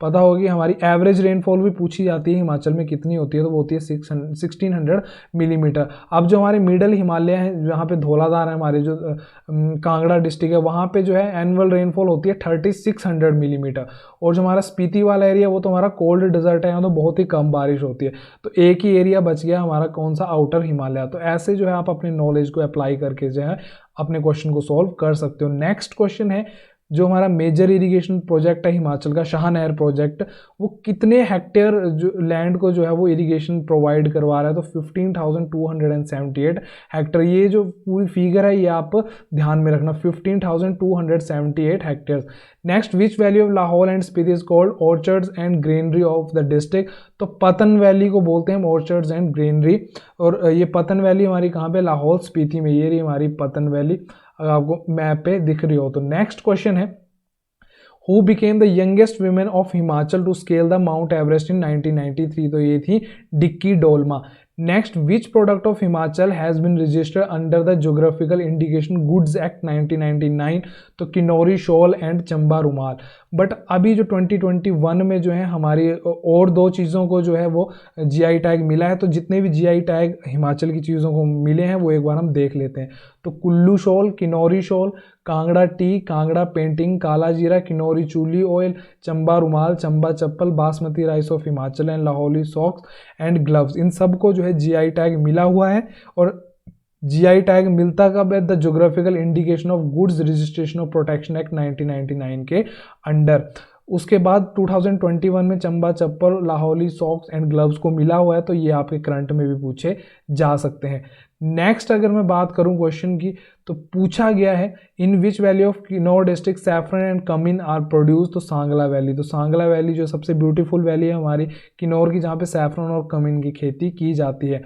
पता होगा कि हमारी एवरेज रेनफॉल भी पूछी जाती है हिमाचल में कितनी होती है, तो वो होती है 1600 मिलीमीटर। अब जो हमारे मिडल हिमालय है, जहाँ पे धौलाधार है, हमारे जो कांगड़ा डिस्ट्रिक्ट है, वहाँ पे जो है एनुअल रेनफॉल होती है 3600 मिलीमीटर। और जो हमारा स्पीति वाला एरिया वो तो हमारा कोल्ड डेजर्ट है, यहाँ तो बहुत ही कम बारिश होती है। तो एक ही एरिया बच गया हमारा, कौन सा? आउटर हिमालय। तो ऐसे जो है आप अपने नॉलेज को अप्लाई करके जो है अपने क्वेश्चन को सॉल्व कर सकते हो। नेक्स्ट क्वेश्चन है जो हमारा मेजर इरिगेशन प्रोजेक्ट है हिमाचल का, शाह नहर प्रोजेक्ट, वो कितने हेक्टेयर जो लैंड को जो है वो इरिगेशन प्रोवाइड करवा रहा है? तो 15,278 हेक्टेयर। ये जो पूरी फिगर है ये आप ध्यान में रखना, 15,278 hectare. Next which valley of Lahaul and Spiti is called orchards and granary of the district. तो पतन वैली को बोलते हैं ऑर्चर्ड्स एंड ग्रेनरी। और ये पतन वैली हमारी कहाँ पे? लाहौल स्पीति में। ये रही हमारी पतन वैली, अगर आपको मैप पे दिख रही हो तो। नेक्स्ट क्वेश्चन है who became the youngest women of Himachal to scale the mount Everest in 1993। तो ये थी Dicky Dolma. Next which product of Himachal has been registered under the geographical indication goods act 1999। तो किन्नौरी शॉल एंड चंबा रुमाल। बट अभी जो 2021 में जो है हमारी और दो चीज़ों को जो है वो जीआई टैग मिला है। तो जितने भी जीआई टैग हिमाचल की चीज़ों को मिले हैं वो एक बार हम देख लेते हैं। तो Kullu shawl, Kinnauri shawl, Kangra tea, Kangra painting, Kala Zeera, Kinnauri Chuli oil, Chamba rumal, Chamba chappal, basmati rice of Himachal and Lahauli socks and gloves, इन सब को जो है जीआई टैग मिला हुआ है। और जीआई टैग मिलता कब है? The geographical indication of goods registration of protection act 1999 के अंडर। उसके बाद 2021 में चंबा चप्पल, लाहौली सॉक्स एंड ग्लव्स को मिला हुआ है। तो ये आपके करंट में भी पूछे जा सकते हैं। नेक्स्ट अगर मैं बात करूं क्वेश्चन की, तो पूछा गया है in which valley of Kinnaur district saffron and cumin are produce. तो सांगला वैली। तो सांगला वैली जो सबसे ब्यूटीफुल वैली है हमारी किन्नौर की, जहाँ पे सैफरन और कमिन की खेती की जाती है।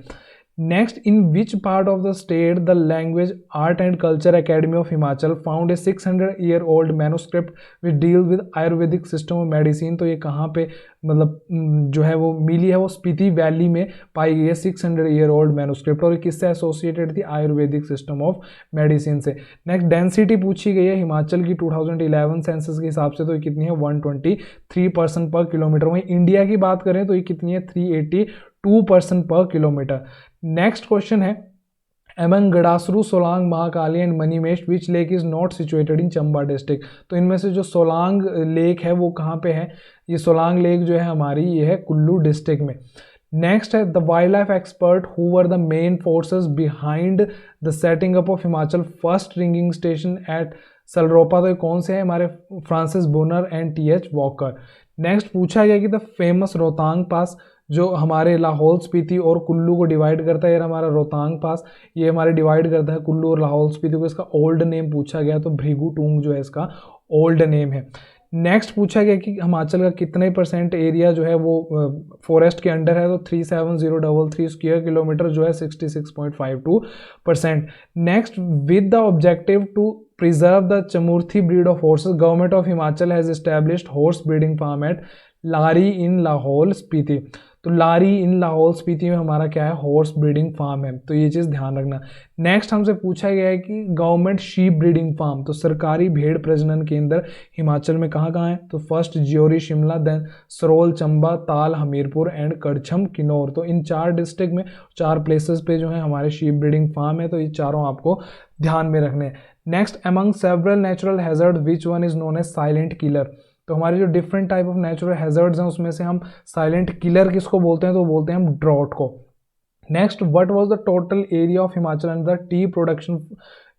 Next in which part of the state the language art and culture academy of Himachal found a 600-year old manuscript which deal with Ayurvedic system of medicine. तो ये कहाँ पे मतलब जो है वो मिली है? वो स्पीति वैली में पाई गई है 600-year old मैन्युस्क्रिप्ट। और किससे एसोसिएटेड थी? आयुर्वेदिक सिस्टम ऑफ मेडिसिन से। नेक्स्ट डेंसिटी पूछी गई है हिमाचल की 2011 सेंसस के हिसाब से। तो ये कितनी है? 123 पर्सन पर किलोमीटर। वहीं इंडिया की बात करें तो ये कितनी है? 382 पर्सन पर किलोमीटर। नेक्स्ट क्वेश्चन है among Gadasaru, Solang, Mahakali and Manimahesh which lake is not situated in Chamba district. तो इनमें से जो सोलांग लेक है वो कहाँ पे है? ये सोलांग लेक जो है हमारी ये है कुल्लू डिस्ट्रिक्ट में। नेक्स्ट है the wild life expert who were the main forces behind the setting up of Himachal first ringing station at Salropa. तो ये कौन से हैं? हमारे Francis Bonner and T H Walker. Next पूछा गया कि द फेमस रोहतांग पास जो हमारे लाहौल स्पीति और कुल्लू को डिवाइड करता है, ये हमारा रोहतांग पास, ये हमारे डिवाइड करता है कुल्लू और लाहौल स्पीति को। इसका ओल्ड नेम पूछा गया, तो भृगु टूंग जो है इसका ओल्ड नेम है। नेक्स्ट पूछा गया कि हिमाचल का कितने परसेंट एरिया जो है वो फॉरेस्ट के अंडर है। तो 37033 स्क्वायर किलोमीटर जो है 66.52%। Next with the objective to preserve the Chamurthi breed of horses, government of Himachal has established horse breeding farm at Lari in Lahaul Spiti. तो लारी इन लाहौल स्पीति में हमारा क्या है, हॉर्स ब्रीडिंग फार्म है, तो ये चीज़ ध्यान रखना। नेक्स्ट हमसे पूछा गया है कि गवर्नमेंट शीप ब्रीडिंग फार्म, तो सरकारी भेड़ प्रजनन केंद्र हिमाचल में कहाँ कहाँ है, तो first Jeori Shimla, then Sarol Chamba, Tal Hamirpur and Karcham Kinnaur. तो इन 4 डिस्ट्रिक्ट में 4 प्लेसेस पे जो है हमारे शीप ब्रीडिंग फार्म है, तो ये चारों आपको ध्यान में रखने हैं। Next, among several natural hazard which one is known as silent killer. तो हमारे जो different type of natural hazards हैं उसमें से हम साइलेंट किलर किसको बोलते हैं, तो बोलते हैं हम ड्रॉट को। Next, what was the total area of Himachal and the tea production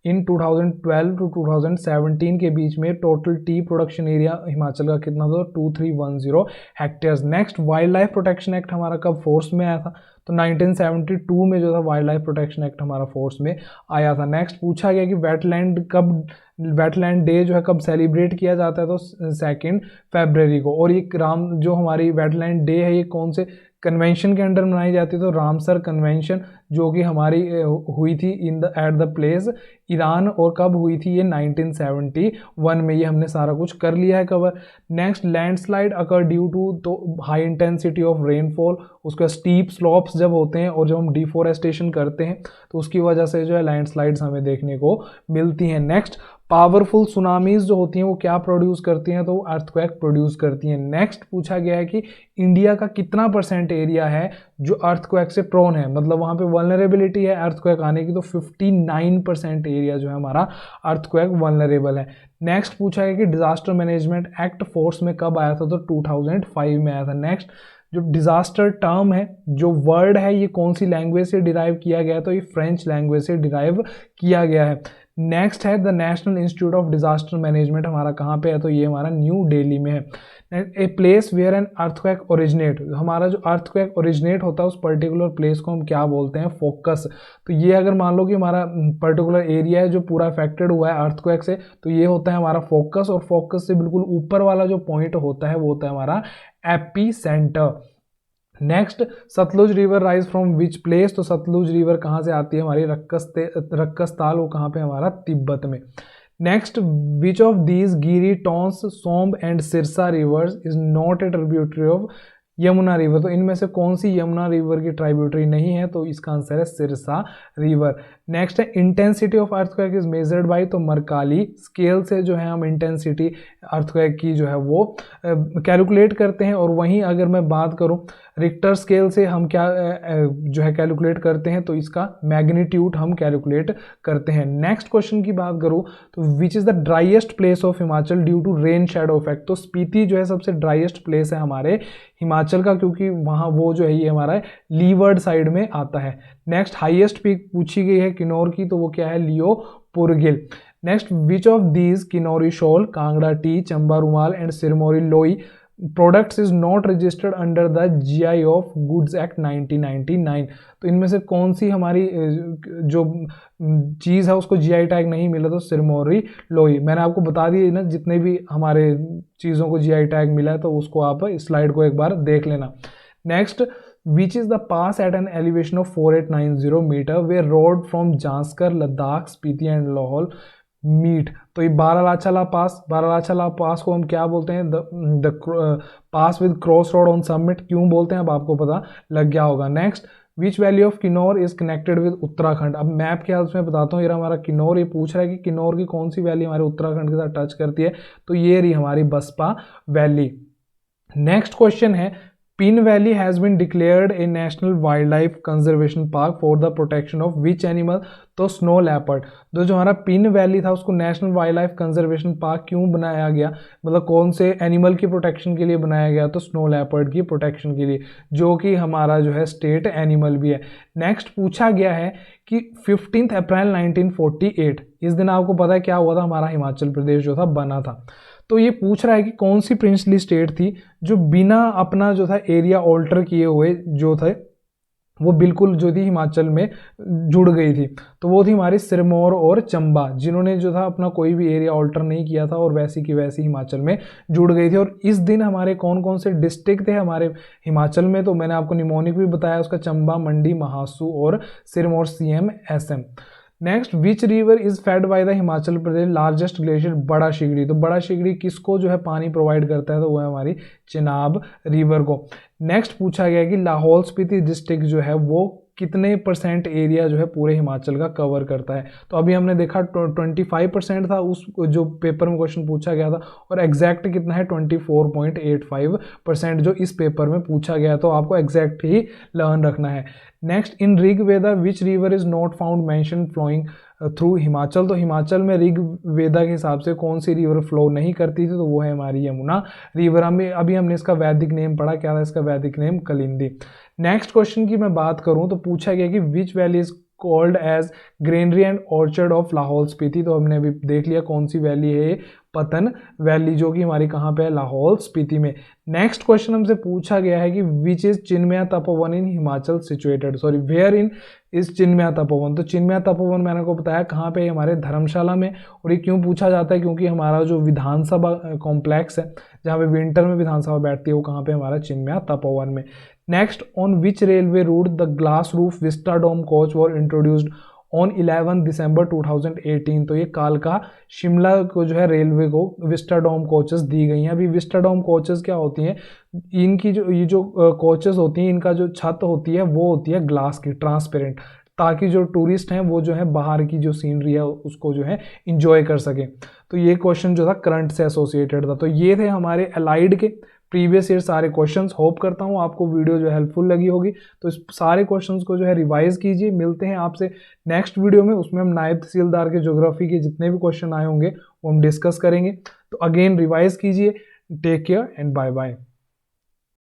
in 2012 to 2017 के बीच में total tea production area Himachal का कितना था, 2310 hectares. Next, wild life protection act हमारा कब फोर्स में आया था, तो 1972 में जो था वाइल्ड लाइफ प्रोटेक्शन एक्ट हमारा फोर्स में आया था। नेक्स्ट पूछा गया कि वेटलैंड डे जो है कब सेलिब्रेट किया जाता है, तो 2 फरवरी को। और ये जो हमारी वेटलैंड डे है ये कौन से कन्वेंशन के अंडर मनाई जाती है, तो रामसर कन्वेंशन, जो कि हमारी हुई थी एट द प्लेस ईरान, और कब हुई थी ये 1971 में। ये हमने सारा कुछ कर लिया है cover. Next, landslide occur due to, तो हाई इंटेंसिटी ऑफ रेनफॉल, उसके स्टीप स्लॉप्स जब होते हैं और जब हम डिफोरेस्टेशन करते हैं तो उसकी वजह से जो है लैंडस्लाइड्स हमें देखने को मिलती हैं। नेक्स्ट, पावरफुल सुनामीज जो होती हैं वो क्या प्रोड्यूस करती हैं, तो अर्थक्वेक प्रोड्यूस करती हैं। नेक्स्ट पूछा गया है कि इंडिया का कितना % एरिया है जो अर्थक्वेक से प्रोन है, मतलब वहाँ पे वल्नरेबिलिटी है अर्थक्वेक आने की, तो 59% एरिया जो है हमारा अर्थक्वेक वल्नरेबल है। नेक्स्ट पूछा गया कि डिजास्टर मैनेजमेंट एक्ट फोर्स में कब आया था, तो 2005 में आया था। नेक्स्ट, जो डिजास्टर टर्म है, जो वर्ड है, ये कौन सी लैंग्वेज से डिराइव किया गया है, तो ये फ्रेंच लैंग्वेज से डिराइव किया गया है। नेक्स्ट है the national institute of disaster management, हमारा कहाँ पे है, तो ये हमारा न्यू दिल्ली में है। A place where an earthquake originate, हमारा जो अर्थक्वेक ओरिजिनेट होता है उस पर्टिकुलर प्लेस को हम क्या बोलते हैं, फोकस। तो ये अगर मान लो कि हमारा पर्टिकुलर एरिया है जो पूरा अफेक्टेड हुआ है अर्थक्वेक से, तो ये होता है हमारा फोकस, और फोकस से बिल्कुल ऊपर वाला जो पॉइंट होता है वो होता है हमारा epicentre. Next, Sutlej river rise from which place, तो सतलुज रिवर कहाँ से आती है, हमारी रक्कस ताल, वो कहाँ पे, हमारा तिब्बत में। Next, which of these Giri, Tons, Somb and Sirsa rivers is not a tributary of Yamuna river, तो इनमें से कौन सी यमुना रिवर की ट्राइब्यूटरी नहीं है, तो इसका आंसर है सिरसा रिवर। नेक्स्ट है intensity of earthquake is measured by, तो मरकाली स्केल से जो है हम इंटेंसिटी अर्थक्वेक की जो है वो कैलकुलेट करते हैं। और वहीं अगर मैं बात करूं रिक्टर स्केल से हम क्या जो है कैलकुलेट करते हैं, तो इसका मैग्नीट्यूड हम कैलकुलेट करते हैं। नेक्स्ट क्वेश्चन की बात करूं तो which is the driest place of Himachal due to rain shadow effect, तो स्पीति जो है सबसे ड्राइएस्ट प्लेस है हमारे हिमाचल का, क्योंकि वहाँ वो जो है ये हमारा लीवर्ड साइड में आता है। नेक्स्ट, हाईएस्ट पीक पूछी गई है किन्नौर की, तो वो क्या है, Leo Purgil. Next, which of these Kinnauri shawl, Kangra tea, Chamba rumal and Sirmauri loi products is not registered under the GI of goods act 1999, तो इनमें से कौन सी हमारी जो चीज़ है उसको जीआई टैग नहीं मिला, तो सिरमौरी लोई। मैंने आपको बता दिया ना जितने भी हमारे चीज़ों को जीआई टैग मिला है, तो उसको आप स्लाइड को एक बार देख लेना। Next, which is the pass at an elevation of 4890 metre way road from Zanskar, Ladakh, Spiti and Lahaul meet, तो ये बारालाचाला पास को हम क्या बोलते हैं, the pass with cross road on summit, क्यों बोलते हैं अब आपको पता लग गया होगा। Next, which valley of Kinnaur is connected with Uttarakhand, अब मैप के हेल्प में बताता हूँ। ये हमारा किन्नौर, ये पूछ रहा है कि किन्नौर की कौन सी वैली हमारे उत्तराखंड के साथ टच करती है, तो ये रही हमारी बसपा वैली। नेक्स्ट क्वेश्चन है, Pin valley has been declared a national wild life conservation park for the protection of which animal, तो स्नो लेपर्ड। तो जो हमारा पिन वैली था उसको national wild life conservation park क्यों बनाया गया, मतलब कौन से एनिमल की प्रोटेक्शन के लिए बनाया गया, तो स्नो लेपर्ड की प्रोटेक्शन के लिए, जो कि हमारा जो है स्टेट एनिमल भी है। नेक्स्ट पूछा गया है कि 15 अप्रैल 1948 इस दिन आपको पता है क्या हुआ था, हमारा हिमाचल प्रदेश जो था बना था। तो ये पूछ रहा है कि कौन सी प्रिंसली स्टेट थी जो बिना अपना जो था एरिया ऑल्टर किए हुए जो थे वो बिल्कुल जो थी हिमाचल में जुड़ गई थी, तो वो थी हमारी सिरमौर और चंबा, जिन्होंने जो था अपना कोई भी एरिया ऑल्टर नहीं किया था और वैसी की वैसी हिमाचल में जुड़ गई थी। और इस दिन हमारे कौन कौन से डिस्ट्रिक्ट थे हमारे हिमाचल में, तो मैंने आपको निमोनिक भी बताया उसका, चंबा, मंडी, महासू और Sirmaur, CM, SM। Next, which river is fed by the Himachal Pradesh largest glacier, बड़ा शिगड़ी। तो बड़ा शिगड़ी किसको जो है पानी प्रोवाइड करता है, तो वो है हमारी चिनाब रिवर को। नेक्स्ट पूछा गया कि लाहौल स्पीति डिस्ट्रिक्ट जो है वो कितने % एरिया जो है पूरे हिमाचल का कवर करता है। तो अभी हमने देखा 25% था उस जो पेपर में क्वेश्चन पूछा गया था, और एग्जैक्ट कितना है 24.85% जो इस पेपर में पूछा गया। तो आपको एग्जैक्ट ही लर्न रखना है। Next, in Rigveda which river is not found mention flowing through Himachal. तो हिमाचल में ऋग्वेदा के हिसाब से कौन सी रिवर फ्लो नहीं करती थी, तो वो है हमारी यमुना रिवर। हमें अभी हमने इसका वैदिक नेम पढ़ा, क्या था इसका वैदिक नेम, कलिंदी। नेक्स्ट क्वेश्चन की मैं बात करूं तो पूछा गया कि which valley is called as granary and orchard of Lahaul Spiti. तो हमने अभी देख लिया कौन सी वैली है, पतन वैली, जो कि हमारी कहाँ पे है, लाहौल स्पीति में। नेक्स्ट क्वेश्चन हमसे पूछा गया है कि which is Chinmaya Tapovan in Himachal situated, sorry where in is Chinmaya Tapovan. तो चिन्मया तपोवन मैंने को बताया कहाँ पे, हमारे धर्मशाला में। और ये क्यों पूछा जाता है, क्योंकि हमारा जो विधानसभा कॉम्प्लेक्स है जहाँ पे विंटर में विधानसभा बैठती है, वो कहाँ पे, हमारा चिन्मया तपोवन में। Next, on which railway route the glass roof vista dome coach were introduced on 11 December 2018। तो ये कालका शिमला को जो है रेलवे को विस्टाडोम कोचेस दी गई हैं। अभी विस्टाडोम कोचेस क्या होती हैं, इनकी जो ये जो कोचेस होती हैं, इनका जो छत होती है वो होती है ग्लास की, ट्रांसपेरेंट, ताकि जो टूरिस्ट हैं वो जो है बाहर की जो सीनरी है उसको जो है इंजॉय कर सके। तो ये क्वेश्चन जो था करंट से एसोसिएटेड था। तो ये थे हमारे अलाइड के प्रीवियस ईयर सारे क्वेश्चंस। होप करता हूँ आपको वीडियो जो हेल्पफुल लगी होगी। तो इस सारे क्वेश्चंस को जो है रिवाइज कीजिए। मिलते हैं आपसे नेक्स्ट वीडियो में, उसमें हम नायब तहसीलदार के ज्योग्राफी के जितने भी क्वेश्चन आए होंगे वो हम डिस्कस करेंगे। तो अगेन रिवाइज कीजिए। Take care and bye bye.